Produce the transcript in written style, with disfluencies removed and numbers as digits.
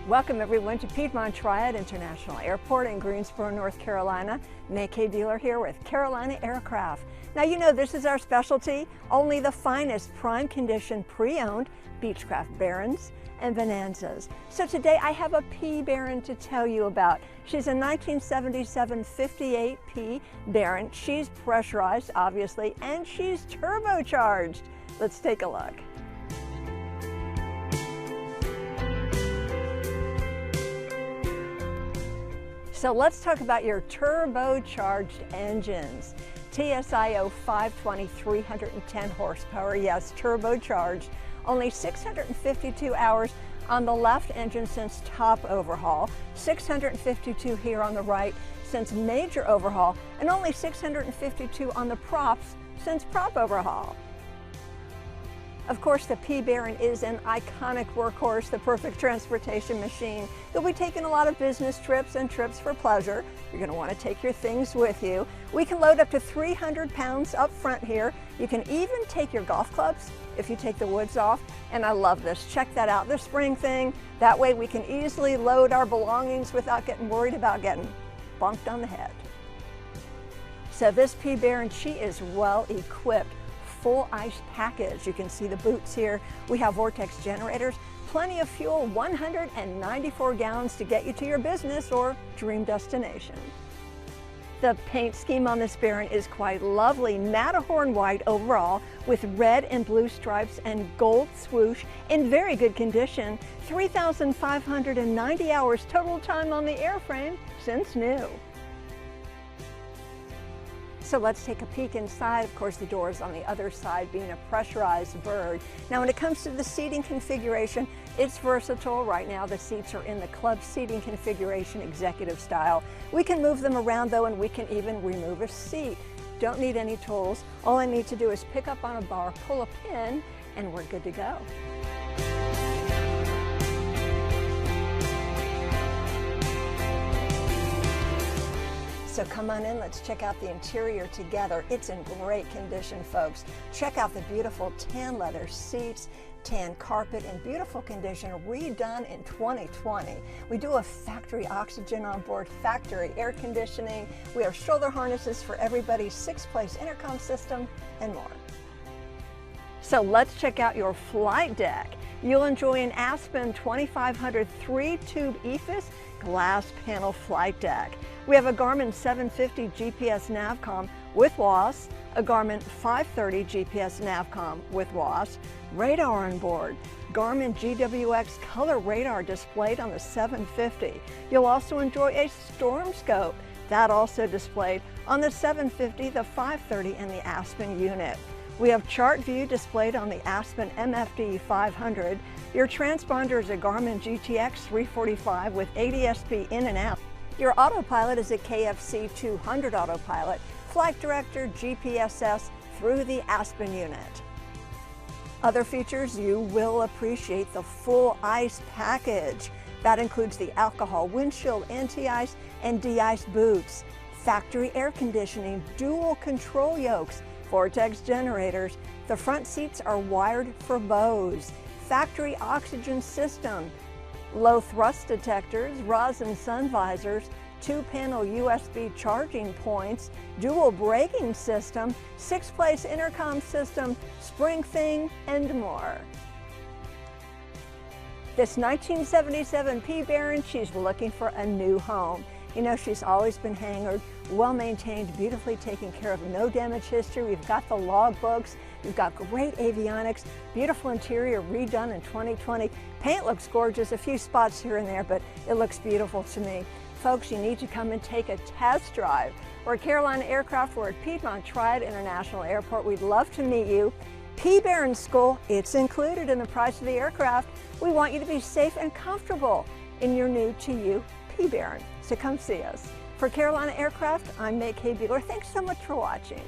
Welcome everyone to Piedmont Triad International Airport in Greensboro, North Carolina. May K. Dealer here with Carolina Aircraft. Now you know this is our specialty, only the finest prime condition pre-owned Beechcraft Barons and Bonanzas. So today I have a P Baron to tell you about. She's a 1977 58P Baron. She's pressurized, obviously, and she's turbocharged. Let's take a look. So let's talk about your turbocharged engines. TSIO 520, 310 horsepower, yes, turbocharged. Only 652 hours on the left engine since top overhaul, 652 here on the right since major overhaul, and only 652 on the props since prop overhaul. Of course, the P Baron is an iconic workhorse, the perfect transportation machine. You'll be taking a lot of business trips and trips for pleasure. You're going to want to take your things with you. We can load up to 300 pounds up front here. You can even take your golf clubs if you take the woods off. And I love this. Check that out, the spring thing. That way we can easily load our belongings without getting worried about getting bonked on the head. So this P Baron, she is well equipped. Full ice package. You can see the boots here. We have Vortex generators, plenty of fuel, 194 gallons to get you to your business or dream destination. The paint scheme on this Baron is quite lovely. Matterhorn white overall with red and blue stripes and gold swoosh in very good condition. 3,590 hours total time on the airframe since new. So let's take a peek inside. Of course, the door is on the other side, being a pressurized bird. Now, when it comes to the seating configuration, it's versatile. Right now, the seats are in the club seating configuration, executive style. We can move them around though, and we can even remove a seat. Don't need any tools. All I need to do is pick up on a bar, pull a pin, and we're good to go. So come on in, let's check out the interior together. It's in great condition, folks. Check out the beautiful tan leather seats, tan carpet in beautiful condition, redone in 2020. We do have factory oxygen on board, factory air conditioning. We have shoulder harnesses for everybody, 6-place intercom system, and more. So let's check out your flight deck. You'll enjoy an Aspen 2500 3-tube EFIS glass panel flight deck. We have a Garmin 750 GPS Navcom with WAAS, a Garmin 530 GPS Navcom with WAAS, radar on board, Garmin GWX color radar displayed on the 750. You'll also enjoy a Stormscope, that also displayed on the 750, the 530, and the Aspen unit. We have chart view displayed on the Aspen MFD 500. Your transponder is a Garmin GTX 345 with ADS-B in and out. Your autopilot is a KFC 200 autopilot, flight director, GPSS through the Aspen unit. Other features, you will appreciate the full ice package. That includes the alcohol windshield, anti-ice, and de-ice boots, factory air conditioning, dual control yokes, Vortex generators. The front seats are wired for Bose, factory oxygen system, low thrust detectors, rosin sun visors, 2-panel USB charging points, dual braking system, 6-place intercom system, spring thing, and more. This 1977 P Baron, she's looking for a new home. You know, she's always been hangared, well-maintained, beautifully taken care of, no damage history. We've got the logbooks, we've got great avionics, beautiful interior redone in 2020. Paint looks gorgeous, a few spots here and there, but it looks beautiful to me. Folks, you need to come and take a test drive. We're at Carolina Aircraft, we're at Piedmont Triad International Airport. We'd love to meet you. P Baron School, it's included in the price of the aircraft. We want you to be safe and comfortable in your new to you P Baron. So come see us. For Carolina Aircraft, I'm May K. Dealer. Thanks so much for watching.